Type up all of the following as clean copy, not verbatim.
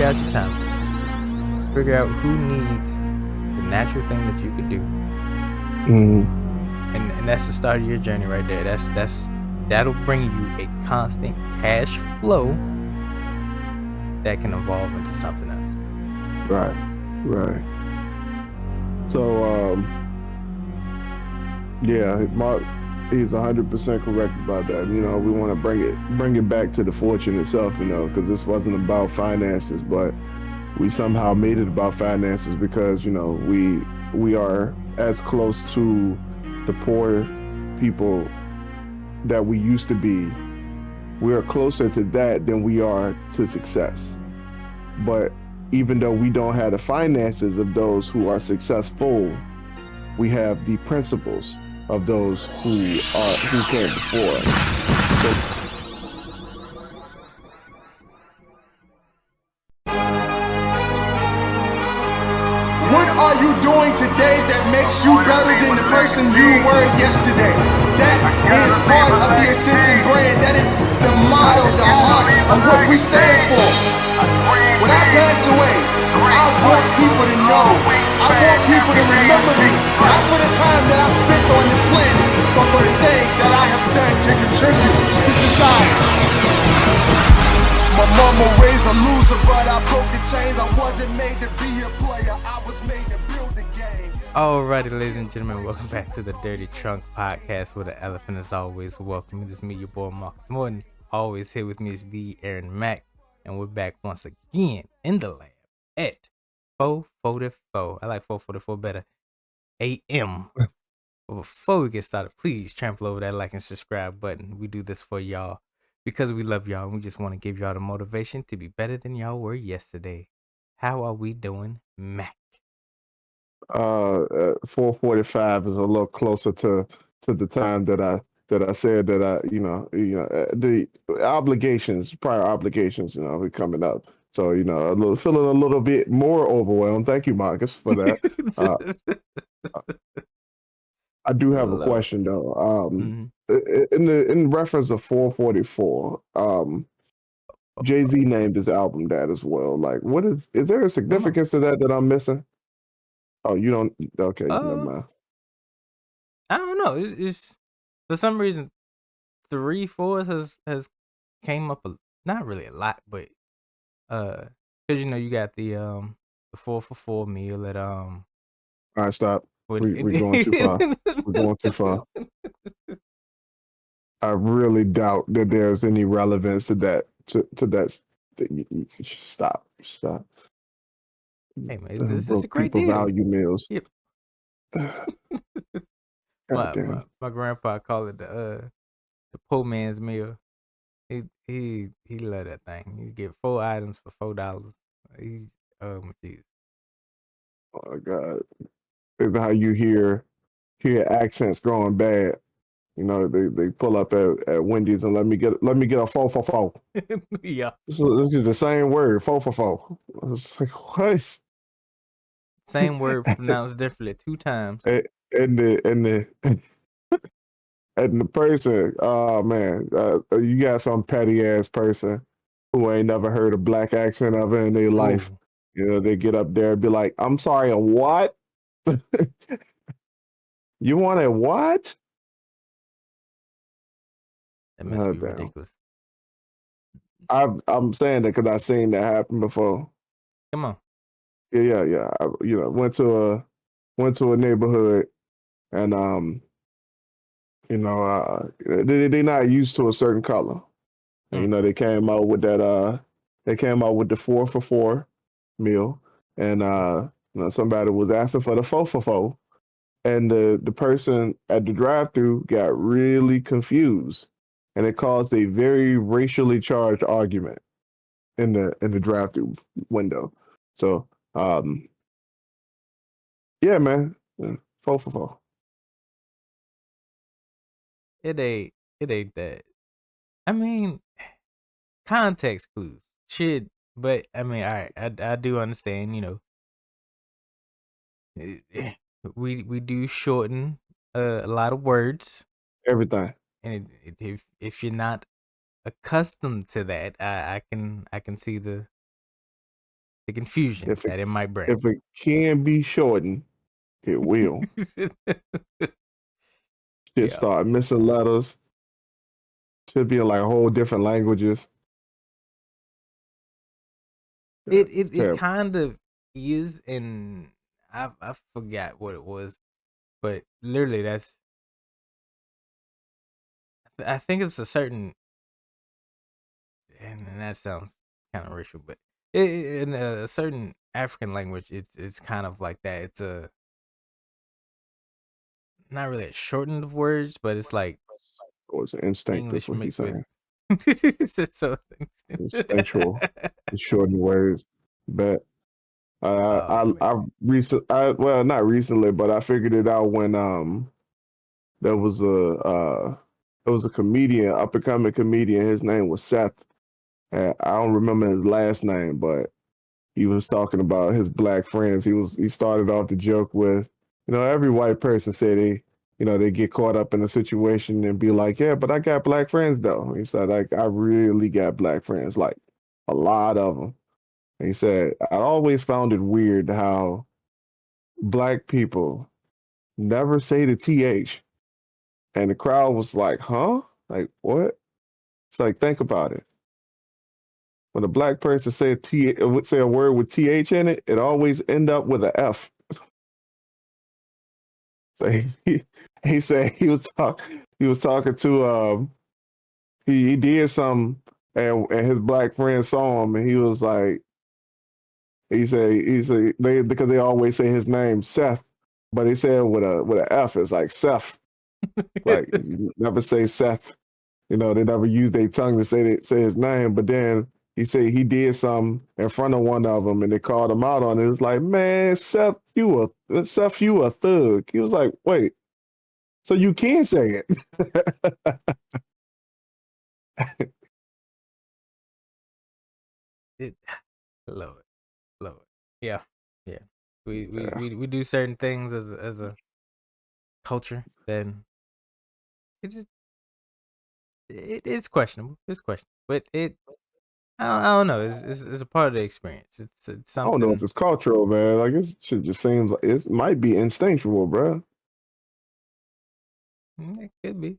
figure out your time. Figure out who needs the natural thing that you could do, Mm. and that's the start of your journey right there. That'll bring you a constant cash flow that can evolve into something else. Right. So, yeah, he's 100% correct about that. You know, we want to bring it back to the fortune itself. You know, because this wasn't about finances, but we somehow made it about finances because we are as close to the poor people that we used to be. We are closer to that than we are to success. But even though we don't have the finances of those who are successful, we have the principles of those who came before us. So, what are you doing today that makes you better than the person you were yesterday? That is part of the Ascension brand. That is the motto, the heart of what we stand for. When I pass away, I want people to know. I want people to remember me, not for the time that I've spent on this planet, but for the things that I have done to contribute to society. My mama raised a loser, but I broke the chains. I wasn't made to be a player, I was made to build the game. Alrighty, ladies and gentlemen, welcome back to the Dirty Trunk Podcast, where the elephant is always welcome. It is me, your boy Marcus Morton. Always here with me is the Aaron Mack, and we're back once again in the lab at 4:44. I like 4:44 better. A.M. But before we get started, please trample over that like and subscribe button. We do this for y'all because we love y'all, and we just want to give y'all the motivation to be better than y'all were yesterday. How are we doing, Mac? 4:45 is a little closer to the time that I said that the prior obligations, are coming up. So feeling a little bit more overwhelmed. Thank you, Marcus, for that. I do have a question though. In reference to 4:44, Jay-Z named his album that as well. Like, is there a significance to that I'm missing? Oh, you don't. Okay, never mind. I don't know. It's for some reason 3/4 has came up not really a lot, but because you got the 4 for 4 meal at All right, stop. We're going too far. We're going too far. I really doubt that there's any relevance to that. To that, you should stop. Hey man, this is a great people deal. Value meals. Yep. my grandpa called it the poor man's meal. He love that thing. You get 4 items for $4. He's geez. Oh my God! It's how you hear accents going bad. They pull up at Wendy's and let me get a 4 for 4. Yeah. This is the same word, 4 for 4. I was like, what? Same word pronounced differently 2 times. And the person, oh man, you got some petty ass person who ain't never heard a black accent ever in their life. They get up there and be like, "I'm sorry, a what? You want a what?" That must be ridiculous. I'm saying that because I've seen that happen before. Come on. Yeah. I, went to a neighborhood and they not used to a certain color. And, they came out with that they came out with the 4 for 4 meal, and somebody was asking for the 4 for 4, and the person at the drive-through got really confused, and it caused a very racially charged argument in the drive-through window. So yeah, man, 4 for 4. It ain't that. I mean, context clues should, but I mean, all right, I do understand. We do shorten a lot of words. Everything. And if you're not accustomed to that, I can see the the confusion If it, that it might bring. if it can be shortened, it will. Shit Yeah, start missing letters. Should be in like whole different languages. Yeah, it terrible. kind of is, and I forgot what it was, but literally I think it's a certain, and that sounds kind of racial, but in a certain African language, it's kind of like that. It's a not really a shortened of words, but it's like Or it's instinct, that's English what he's mixed with. saying. It's just so Instinctual. It's shortened words. But Oh man. well, not recently, but I figured it out when there was a comedian, up and coming comedian. His name was Seth. I don't remember his last name, but he was talking about his black friends. He started off the joke with, every white person say they get caught up in a situation and be like, yeah, but I got black friends though. He said, like, I really got black friends, like a lot of them. And he said, I always found it weird how black people never say the TH. And the crowd was like, huh? Like, what? It's like, think about it. When a black person would say a word with TH in it, it always end up with an F. So he said he was talking to he did something, and his black friend saw him, and he was like, he said they, because they always say his name Seth, but he said with a F. It's like Seth. Like, you never say Seth. They never use their tongue to say his name. But then he said he did something in front of one of them, and they called him out on it. It's like, man, Seth, you a thug. He was like, wait, so you can say it? It love it. Love it. Yeah. Yeah. We we, Yeah. we, we do certain things as a culture, then it's questionable. It's questionable. But I don't know. It's a part of the experience. It's I don't know if something. it's cultural, man. Like, it shit just seems like it might be instinctual, bro. It could be.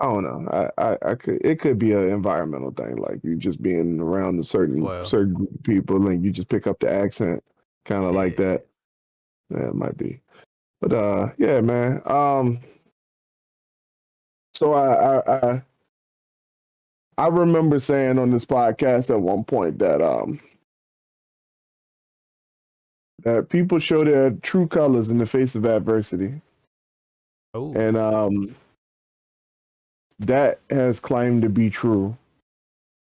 I don't know. I could. It could be an environmental thing, like you just being around a Well, certain group of people, and you just pick up the accent, kind of like yeah. that. Yeah, it might be. But yeah, man. So I remember saying on this podcast at one point that people show their true colors in the face of adversity, Oh. and that has claimed to be true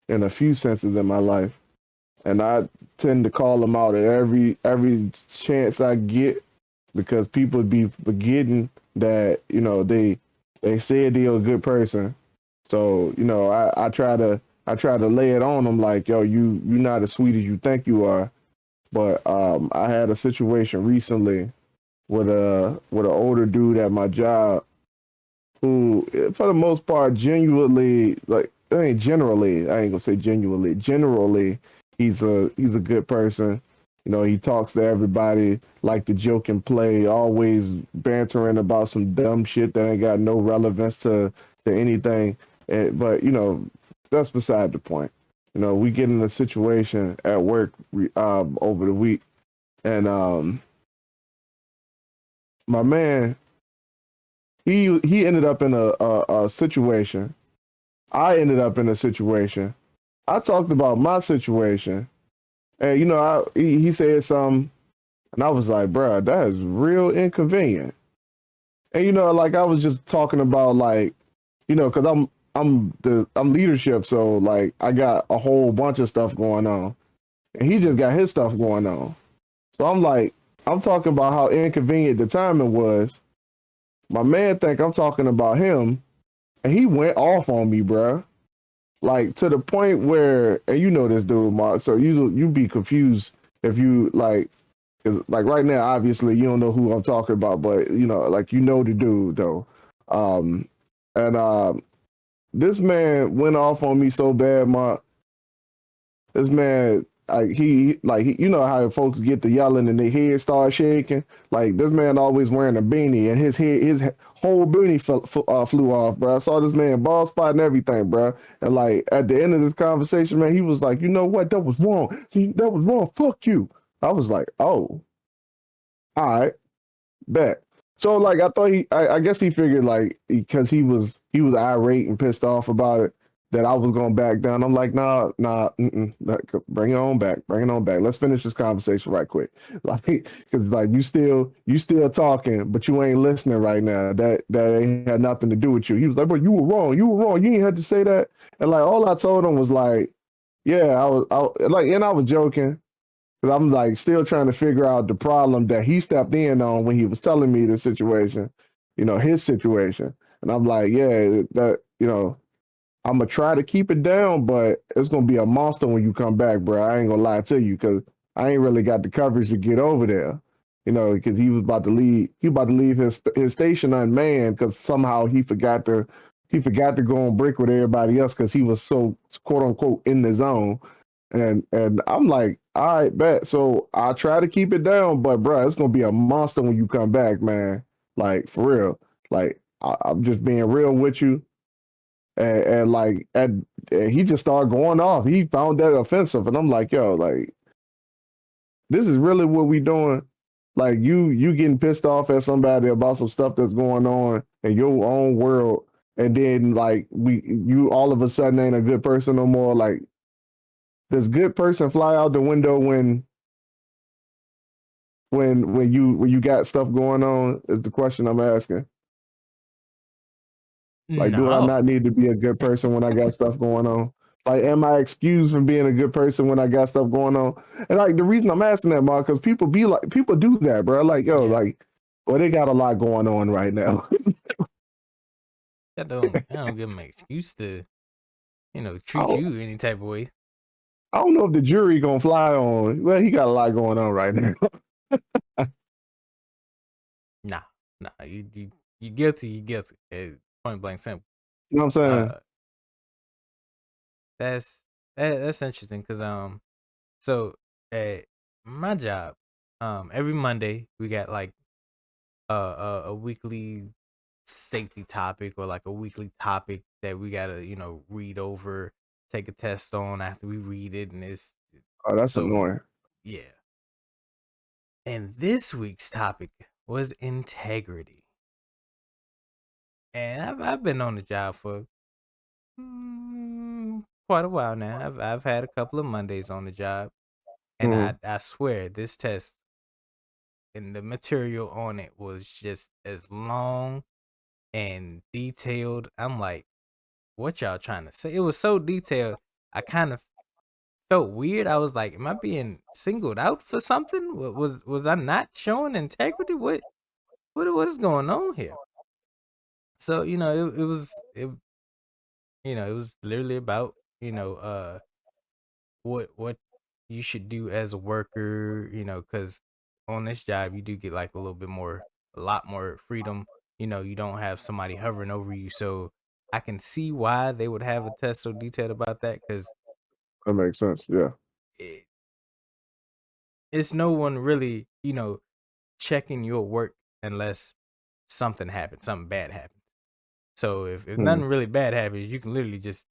in a few senses in my life, and I tend to call them out at every chance I get, because people be forgetting that they said they're a good person. So I try to lay it on them like, yo, you not as sweet as you think you are. But I had a situation recently with an older dude at my job who, for the most part, genuinely, like, I mean, generally, I ain't gonna say genuinely, generally, he's a good person. He talks to everybody, like the joke and play, always bantering about some dumb shit that ain't got no relevance to anything. But that's beside the point. We get in a situation at work over the week, and my man, he ended up in a situation. I ended up in a situation. I talked about my situation, and he said something, and I was like, "Bruh, that is real inconvenient." And like, I was just talking about, like, because I'm leadership, so like I got a whole bunch of stuff going on, and he just got his stuff going on. So I'm talking about how inconvenient the timing was. My man think I'm talking about him, and he went off on me, bruh. Like, to the point where, and this dude, Mark. So you be confused if you like, 'cause, like, right now, obviously you don't know who I'm talking about, but like, the dude though. Um, and this man went off on me so bad, Mark. This man you know how folks get to yelling and their head start shaking. Like this man always wearing a beanie and his whole beanie flew off, bro. I saw this man bald spot and everything, bro. And like at the end of this conversation, man, he was like, you know what, that was wrong. That was wrong. Fuck you. I was like, oh, all right, bet. So like I thought I guess he figured like because he was irate and pissed off about it that I was gonna back down. I'm like, bring it on back, bring it on back. Let's finish this conversation right quick. Like, because like you still talking, but you ain't listening right now. That ain't had nothing to do with you. He was like, but you were wrong. You were wrong. You ain't had to say that. And like all I told him was like, yeah, I was joking. Because I'm like still trying to figure out the problem that he stepped in on when he was telling me the situation, his situation. And I'm like, yeah, that, I'm gonna try to keep it down, but it's gonna be a monster when you come back, bro. I ain't gonna lie to you because I ain't really got the coverage to get over there, because he was about to leave. He about to leave his station unmanned because somehow he forgot to go on break with everybody else because he was so quote unquote in the zone. And I'm like, all right, bet. So I'll try to keep it down, but bro, it's gonna be a monster when you come back, man. Like for real. Like I'm just being real with you. And like and he just started going off. He found that offensive. And I'm like, yo, like this is really what we doing. Like you getting pissed off at somebody about some stuff that's going on in your own world, and then like you all of a sudden ain't a good person no more. Like does good person fly out the window when you got stuff going on is the question I'm asking. Like, do I No. not need to be a good person when I got stuff going on? Like, am I excused from being a good person when I got stuff going on? And like the reason I'm asking that, Mark, because people do that, bro. Like, yo, Yeah. like, well, they got a lot going on right now. I don't give him an excuse to, I treat don't, you any type of way. I don't know if the jury gonna fly on. Well, he got a lot going on right now. Nah, nah. You guilty. You guilty. Point blank simple. You know what I'm saying? Uh, that's that's interesting because so at my job, every Monday we got like a weekly safety topic or like a weekly topic that we gotta read over, take a test on after we read it, and it's Oh, that's so annoying. yeah. And this week's topic was integrity, and I've been on the job for quite a while now. I've had a couple of Mondays on the job, and Mm, I swear this test and the material on it was just as long and detailed. I'm like, what y'all trying to say? It was so detailed. I kind of felt weird. I was like, am I being singled out for something? Was I not showing integrity? What is going on here? So it was literally about what you should do as a worker, because on this job you do get like a lot more freedom. You don't have somebody hovering over you, so I can see why they would have a test so detailed about that because that makes sense. Yeah. it, it's no one really checking your work unless something bad happens. So if Mm, nothing really bad happens, you can literally just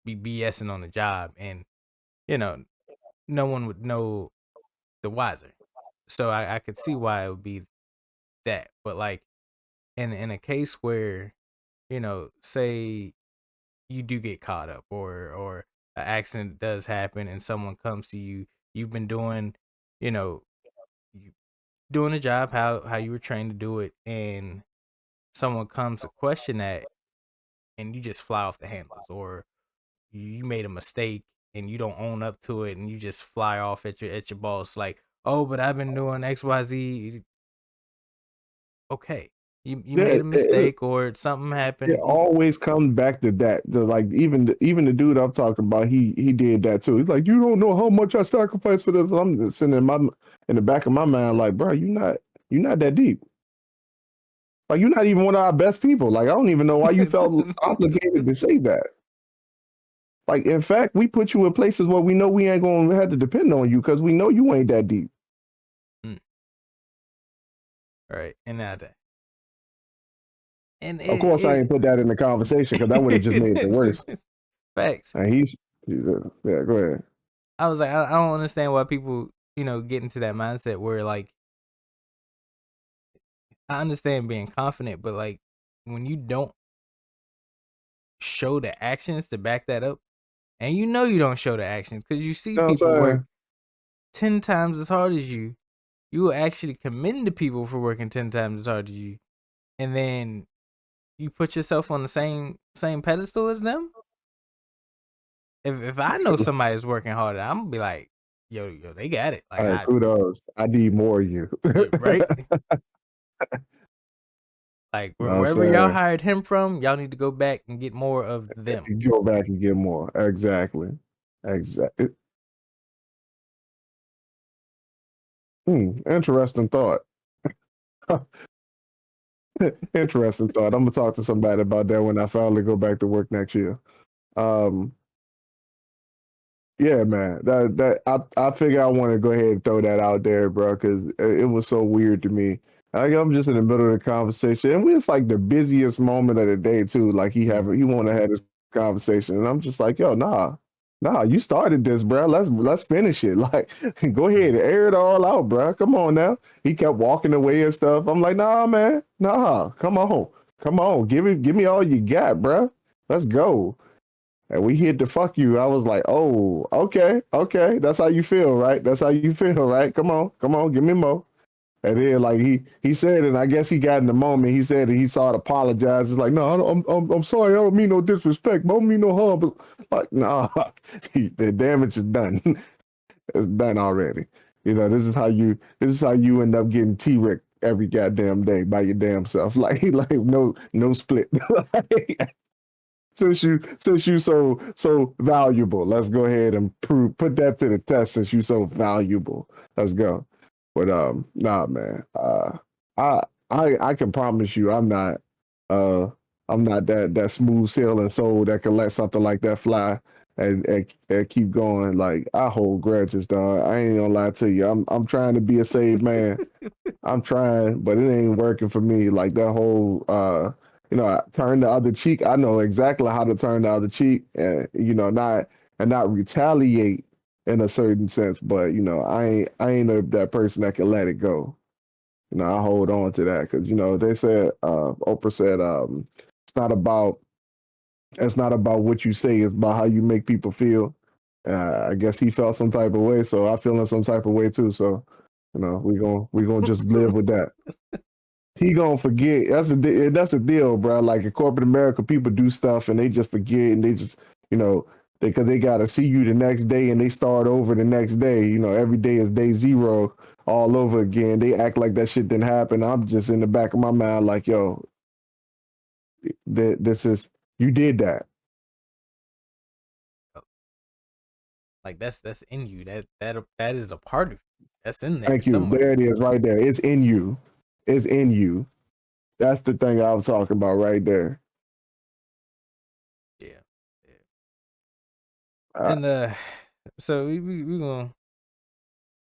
be BSing on the job, and you know no one would know the wiser. So I could see why it would be that. But like in a case where, say you do get caught up or an accident does happen and someone comes to you, you've been doing, you know, you doing a job how you were trained to do it, and someone comes to question that and you just fly off the handles, or you made a mistake and you don't own up to it and you just fly off at your boss like, oh, but I've been doing XYZ. Okay. You yeah. made a It, mistake or something it happened. always comes back to that. Like even the dude I'm talking about, he did that too. He's like, you don't know how much I sacrificed for this. I'm just sitting in the back of my mind, like, bro, you're not that deep. Like you're not even one of our best people. Like I don't even know why you felt obligated to say that. Like, in fact, we put you in places where we know we ain't gonna have to depend on you because we know you ain't that deep. Right. And now that. And Of course, I ain't put that in the conversation because that would have just made it worse. Facts. And yeah, go ahead. I was like, I don't understand why people, get into that mindset where like, I understand being confident, but like when you don't show the actions to back that up, and you don't show the actions because you see You know what people I'm work saying? 10 times as hard as you will actually commend the people for working 10 times as hard as you, and then you put yourself on the same pedestal as them. If I know somebody's working harder, I'm gonna be like, yo, they got it. Like All right, kudos. I need more of you. right? Like You know what I'm wherever y'all saying? hired him from, y'all need to go back and get more of them. Go back and get more. Exactly. Exactly. Interesting thought. Interesting thought. I'm gonna talk to somebody about that when I finally go back to work next year. Um, yeah, man. I figure I want to go ahead and throw that out there, bro, because it was so weird to me. Like, I'm just in the middle of the conversation, and it's like the busiest moment of the day too. Like he want to have this conversation, and I'm just like, yo, nah, you started this, bro. Let's finish it. Like, go ahead, air it all out, bro. Come on now. He kept walking away and stuff. I'm like, nah, man, nah, come on, give me all you got, bro. Let's go. And we hit the fuck you. I was like, oh, okay. That's how you feel, right? That's how you feel, right? Come on, give me more. And then like he said, and I guess he got in the moment. He said that he saw it apologize. It's like, no, I'm sorry. I don't mean no disrespect. I don't mean no harm. But like, nah, the damage is done. It's done already. This is how you end up getting T-Rex every goddamn day by your damn self. Like no split. Since you so valuable, let's go ahead and put that to the test. Since you so valuable, let's go. But nah, man. I can promise you, uh I'm not that smooth sailing soul that can let something like that fly and keep going. Like, I hold grudges, dog. I ain't gonna lie to you. I'm trying to be a saved man. I'm trying, but it ain't working for me. Like that whole turn the other cheek. I know exactly how to turn the other cheek and not retaliate in a certain sense, but I ain't that person that can let it go. I hold on to that because they said Oprah said it's not about it's not about what you say, it's about how you make people feel. I guess he felt some type of way, so I feel in some type of way too. So, we gonna just live with that. He gonna forget. That's a deal, bro. Like in corporate America, people do stuff and they just forget and they just you know because they gotta see you the next day and they start over the next day. Every day is day zero all over again. They act like that shit didn't happen. I'm just in the back of my mind like, yo, this is you did that. Like that's in you. That is a part of you. That's in there Thank you. somewhere. There it is, right there. It's in you. It's in you. That's the thing I was talking about right there. Yeah. Yeah. Uh, And so we gonna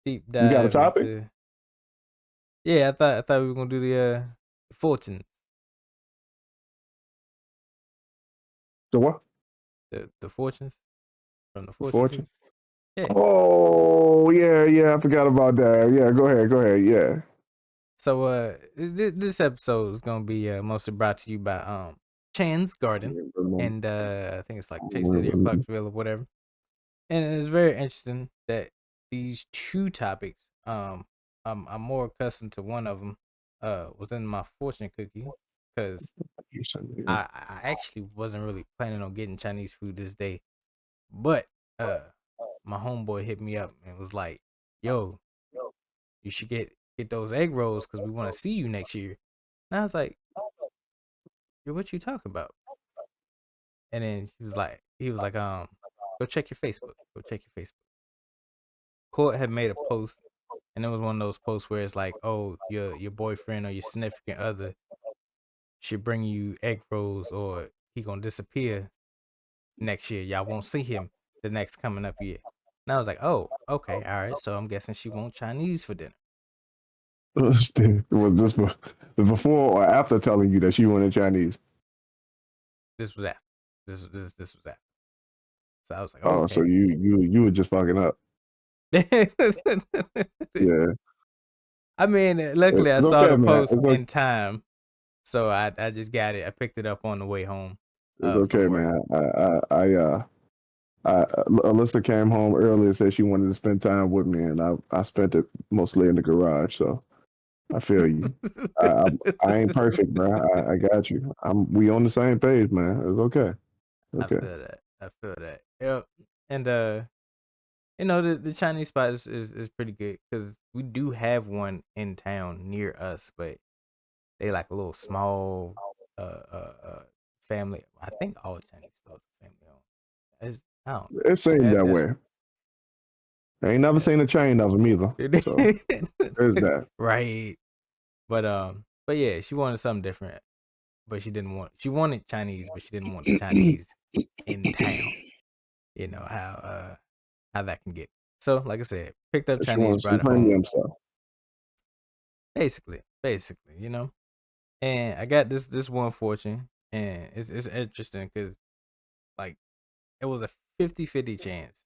deep you got a dive topic? into. Yeah, I thought we were gonna do the fortune, The what? the fortunes from the fortune Fortune? cookie. Yeah. Oh, yeah. I forgot about that. Yeah, go ahead. Yeah. So this episode is gonna be mostly brought to you by Chan's Garden, and I think it's like Chase City or Clarksville or whatever. And it's very interesting that these two topics, I'm more accustomed to one of them, within my fortune cookie, because I actually wasn't really planning on getting Chinese food this day, but my homeboy hit me up and was like, "Yo, you should get those egg rolls because we want to see you next year." And I was like, "Yo, what you talking about?" And then he was like, go check your Facebook. Go check your Facebook. Court had made a post, and it was one of those posts where it's like, "Oh, your boyfriend or your significant other should bring you egg rolls, or he gonna disappear." next year. Y'all won't see him the next coming up year. And I was like, oh, okay, all right. So I'm guessing she wants Chinese for dinner. Was this before or after telling you that she wanted Chinese? This was after. This was after. So I was like, Oh, so okay. you were just fucking up. Yeah, I mean, luckily I it's saw okay, the man. post in time, so I just got it. I picked it up on the way home It's from okay, work. man. Alyssa came home early and said she wanted to spend time with me, and I spent it mostly in the garage. So I feel you. I I, I ain't perfect, bro. I got you. We on the same page, man. It's okay. I Okay. feel that. I feel that. Yep. And the Chinese spot is pretty good because we do have one in town near us, but they like a little small family. I think all Chinese stores are family owned. I don't know. It seemed that That's way. I ain't never seen a chain of them either. So there's that. right. But yeah, she wanted something different. But she wanted Chinese, but she didn't want the Chinese in town. You know how that can get. So like I said, picked up She Chinese, wants some brought it home. premium stuff. Basically. And I got this one fortune, and it's interesting because like it was a 50-50 chance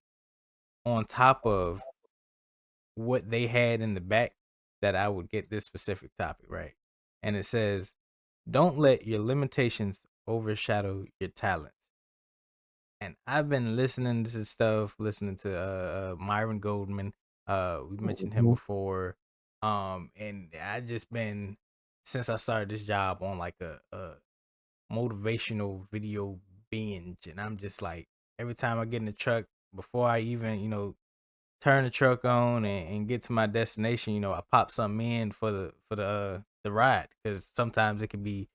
on top of what they had in the back that I would get this specific topic, right? And it says, don't let your limitations overshadow your talents. And I've been listening to this stuff, listening to Myron Goldman. We mentioned him Mm-hmm. before. And I just been since I started this job on like a motivational video binge, and I'm just like every time I get in the truck, before I even turn the truck on and get to my destination, I pop something in for the ride because sometimes it can be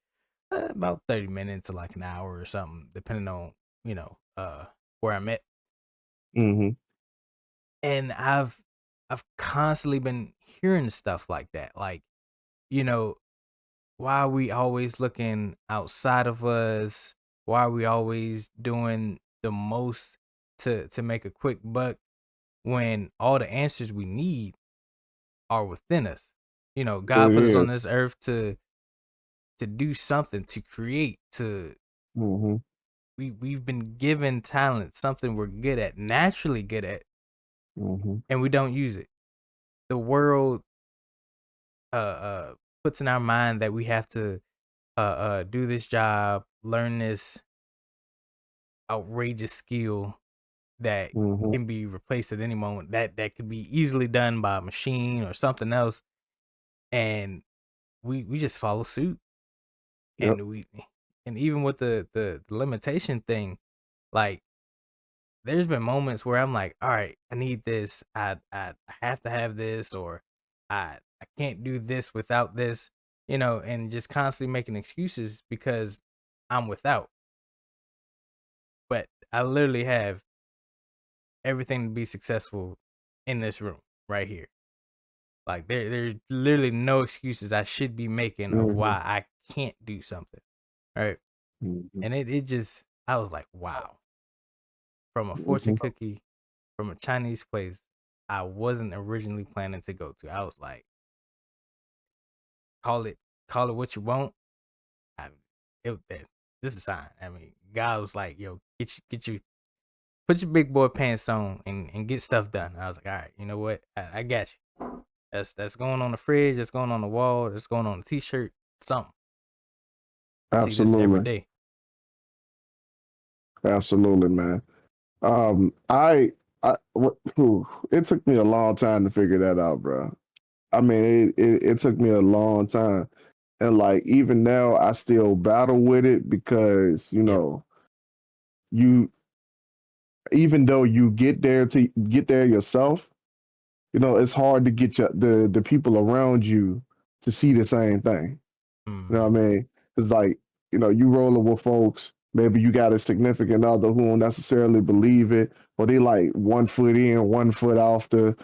about 30 minutes to like an hour or something, depending on where I'm at. Mm-hmm. And I've constantly been hearing stuff like that, like you know why are we always looking outside of us? Why are we always doing the most to make a quick buck when all the answers we need are within us? God It put us on is. this earth to do something, to create, to Mm-hmm. we've been given talent, something we're good at, naturally good at, Mm-hmm. and we don't use it. The world puts in our mind that we have to do this job, learn this outrageous skill that Mm-hmm. can be replaced at any moment, that could be easily done by a machine or something else, and we just follow suit. Yep. And even with the limitation thing, like there's been moments where I'm like, all right, I need this, I have to have this, or I can't do this without this, and just constantly making excuses because I'm without. But I literally have everything to be successful in this room right here. Like there's literally no excuses I should be making of Mm-hmm. why I can't do something. Right. Mm-hmm. And it just I was like, wow. From a fortune Mm-hmm. cookie from a Chinese place I wasn't originally planning to go to. I was like, call it call it what you want. I this is a sign. I mean, God was like, yo, get you put your big boy pants on and get stuff done. I was like, all right, you know what? I got you. That's going on the fridge. That's going on the wall. That's going on the t-shirt. Something. See this every Absolutely. day. Absolutely, man. It took me a long time to figure that out, bro. I mean, it took me a long time. And like even now I still battle with it because, Yep. you even though you get there yourself, it's hard to get the people around you to see the same thing. You know Mm-hmm. what I mean? It's like, you rolling with folks, maybe you got a significant other who don't necessarily believe it, or they like 1 foot in, 1 foot off the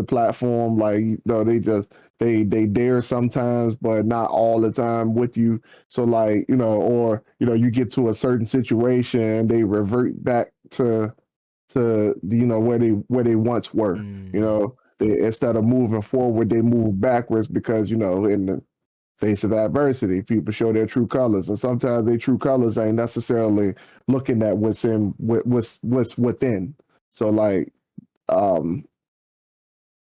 platform. Like, they just they there sometimes, but not all the time with you. So like, or you get to a certain situation and they revert back to where they once were. Mm. Instead of moving forward, they move backwards because in the face of adversity, people show their true colors, and sometimes their true colors ain't necessarily looking at what's within. So like, um,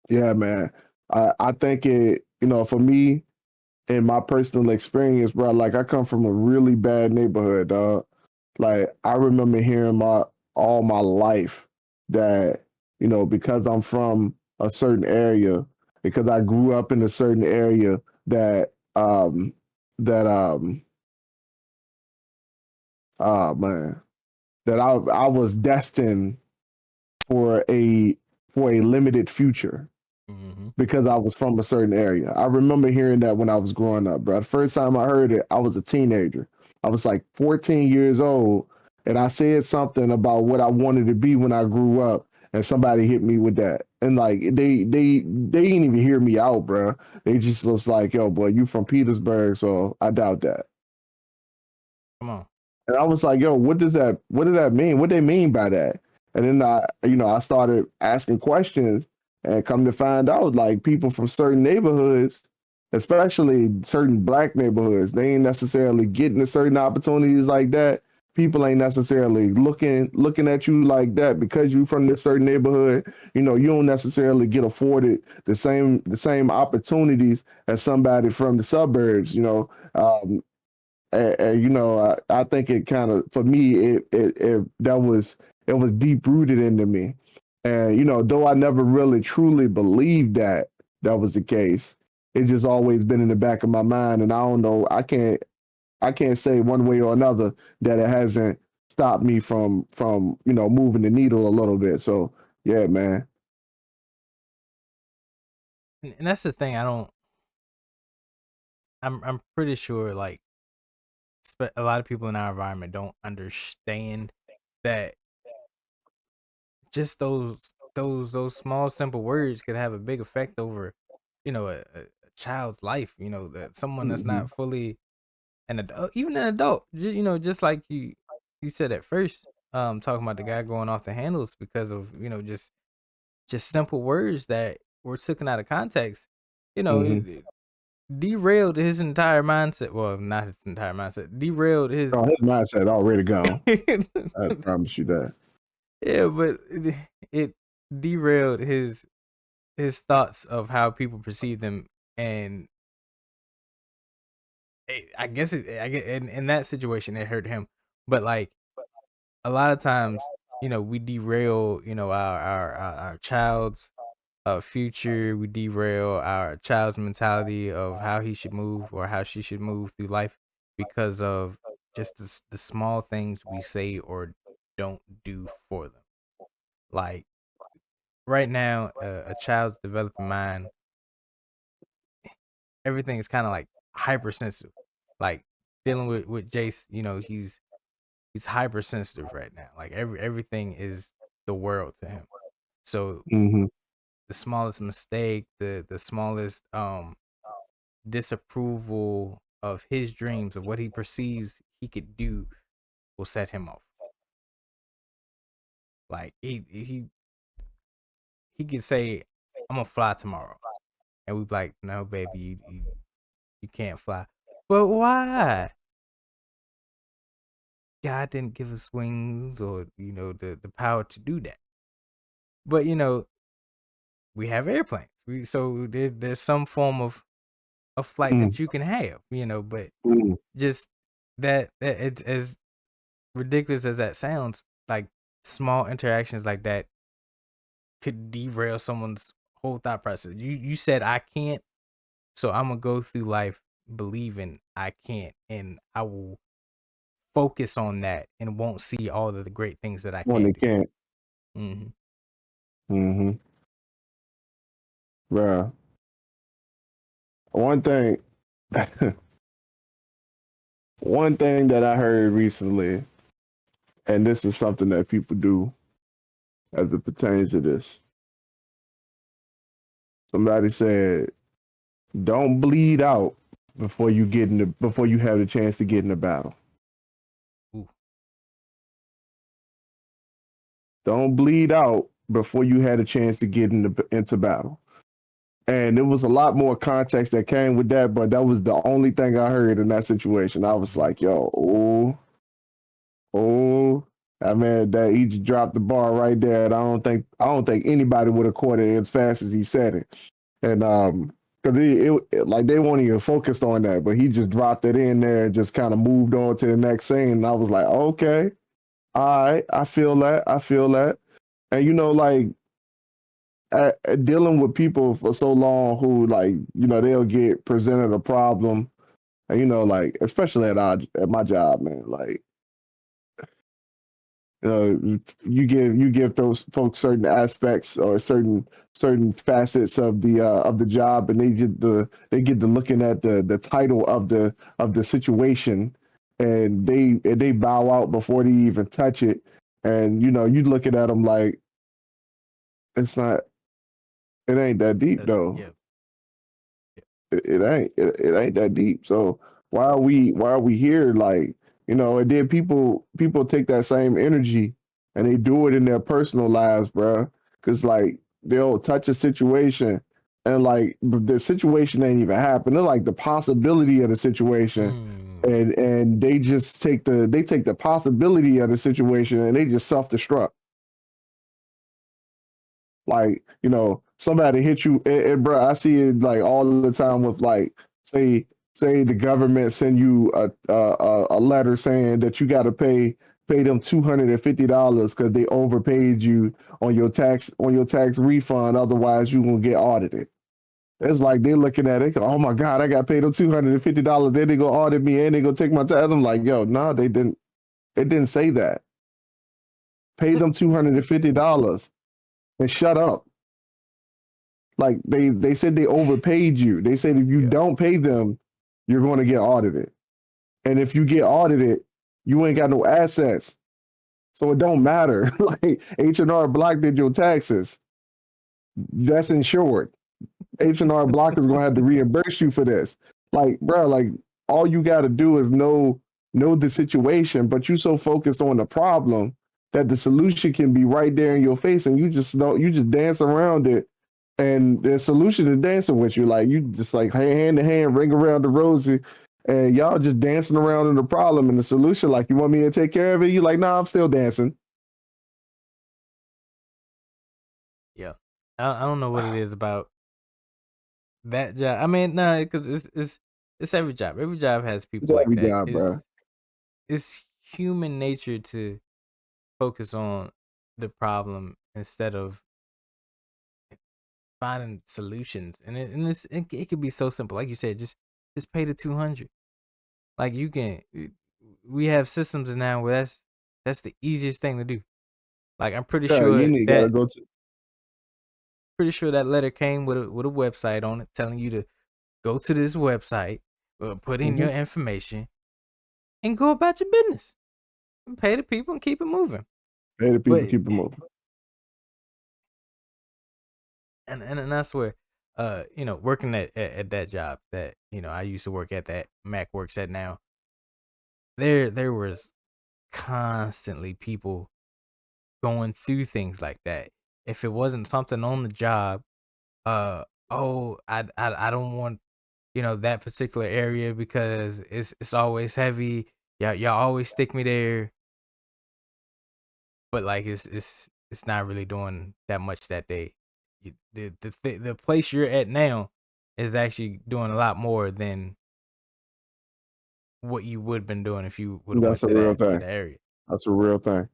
yeah, man, I think for me, in my personal experience, bro, like I come from a really bad neighborhood, dog. Like I remember hearing my all my life that, because I'm from a certain area, because I grew up in a certain area that that man, that I was destined for a limited future Mm-hmm. because I was from a certain area. I remember hearing that when I was growing up, bro. The first time I heard it, I was a teenager. I was like 14 years old, and I said something about what I wanted to be when I grew up, and somebody hit me with that. And like they didn't even hear me out, bro. They just was like, "Yo, boy, you from Petersburg?" So I doubt that. Come on. And I was like, "Yo, what does that mean? What they mean by that?" And then I started asking questions, and come to find out, like people from certain neighborhoods, especially certain black neighborhoods, they ain't necessarily getting the certain opportunities like that. People ain't necessarily looking at you like that because you from this certain neighborhood. You don't necessarily get afforded the same opportunities as somebody from the suburbs. And I think it kind of, for me, it was deep rooted into me. And though I never really truly believed that was the case, it's just always been in the back of my mind. And I don't know, I can't say one way or another that it hasn't stopped me from moving the needle a little bit. So yeah, man. And that's the thing. I'm pretty sure like a lot of people in our environment don't understand that just those small simple words could have a big effect over a child's life. That someone that's Hmm. not fully an adult, even an adult, just like you said at first, talking about the guy going off the handles because of just simple words that were taken out of context. Hmm. It derailed his entire mindset. Well, not his entire mindset. Derailed his. Oh, his mindset already gone. I promise you that. Yeah, but it derailed his thoughts of how people perceive them, and I guess I get in that situation it hurt him, but like a lot of times, we derail, our child's future. We derail our child's mentality of how he should move or how she should move through life because of just the small things we say or don't do for them. Like right now, a child's developing mind, everything is kind of like hypersensitive. Like dealing with Jace, he's hypersensitive right now. Like everything is the world to him. So Hmm. the smallest mistake, the smallest disapproval of his dreams of what he perceives he could do will set him off. Like he could say, "I'm gonna fly tomorrow," and we be like, "No, baby, you can't fly." But why? God didn't give us wings or the power to do that. But we have airplanes. So there's some form of a flight Mm. that you can have, but Mm. just that it's as ridiculous as that sounds, like small interactions like that could derail someone's whole thought process. You said I can't, so I'm gonna go through life believing I can't, and I will focus on that and won't see all of the great things that I When can they do. can't. Hmm. Hmm. Bruh. One thing, one thing that I heard recently, and this is something that people do as it pertains to this. Somebody said Don't bleed out before you have the chance to get in the battle. Ooh. Don't bleed out before you had a chance to get into battle. And there was a lot more context that came with that, but that was the only thing I heard in that situation. I was like, yo, that man, that he just dropped the bar right there. And I don't think anybody would have caught it as fast as he said it. And because like they weren't even focused on that, but he just dropped it in there and just kind of moved on to the next scene. And I was like, okay, all right, I feel that. I feel that. And like dealing with people for so long who like they'll get presented a problem, and like especially at my job, man, like you give those folks certain aspects or certain facets of the job, and they get to looking at the title of the situation, and they bow out before they even touch it, and you looking at them like it's not it ain't that deep though. Yeah. It ain't that deep. So why are we here? Like, and then people take that same energy and they do it in their personal lives, bro. Cause like they'll touch a situation and like the situation ain't even happened. They're like the possibility of the situation. And they just take the possibility of the situation and they just self-destruct. Like, somebody hit you, and bro, I see it like all the time with like, say the government send you a letter saying that you got to pay them $250 because they overpaid you on your tax refund. Otherwise, you gonna get audited. It's like they looking at it. Oh my God, I got paid them $250. Then they go audit me and they go take my tax. I'm like, yo, no, they didn't. It didn't say that. Pay them $250 and shut up. Like they said they overpaid you. They said if you don't pay them, you're going to get audited. And if you get audited, you ain't got no assets. So it don't matter. Like H&R Block did your taxes. That's insured. H&R Block is going to have to reimburse you for this. Like, bro, like all you got to do is know the situation, but you so focused on the problem that the solution can be right there in your face and you just dance around it, and the solution is dancing with you. Like you just like hand to hand, ring around the rosy, and y'all just dancing around in the problem and the solution. Like, you want me to take care of it? You like, nah, I'm still dancing. Yeah. I don't know what it is about that job. I mean, nah, because it's every job. Every job has It's people like every that. job, bro. It's human nature to focus on the problem instead of finding solutions, and it could be so simple. Like you said, just pay the 200. Like you can, we have systems now where that's the easiest thing to do. Like I'm Yeah, you need gotta go to. pretty sure that letter came with a website on it telling you to go to this website, put in your information, and go about your business. And pay the people and keep it moving. Pay the people, But keep it moving. and that's where working at that job that I used to work at, that Mac works at now, there was constantly people going through things like that. If it wasn't something on the job, oh, I don't want that particular area because it's always heavy. Y'all always stick me there, but like it's not really doing that much that day. The place you're at now is actually doing a lot more than what you would have been doing if you would have went That's a to real that thing. area. That's a real thing.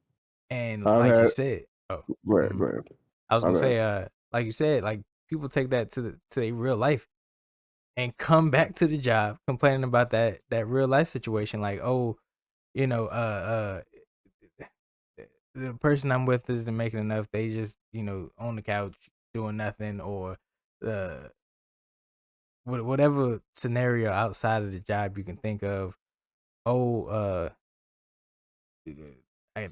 And I've like you had. said, oh, Go ahead, mhm. go ahead. I was My gonna bad. say, like you said, like people take that to their real life and come back to the job complaining about that real life situation. Like, oh, you know, the person I'm with isn't making enough. They just on the couch doing nothing, or the whatever scenario outside of the job you can think of. Oh, I,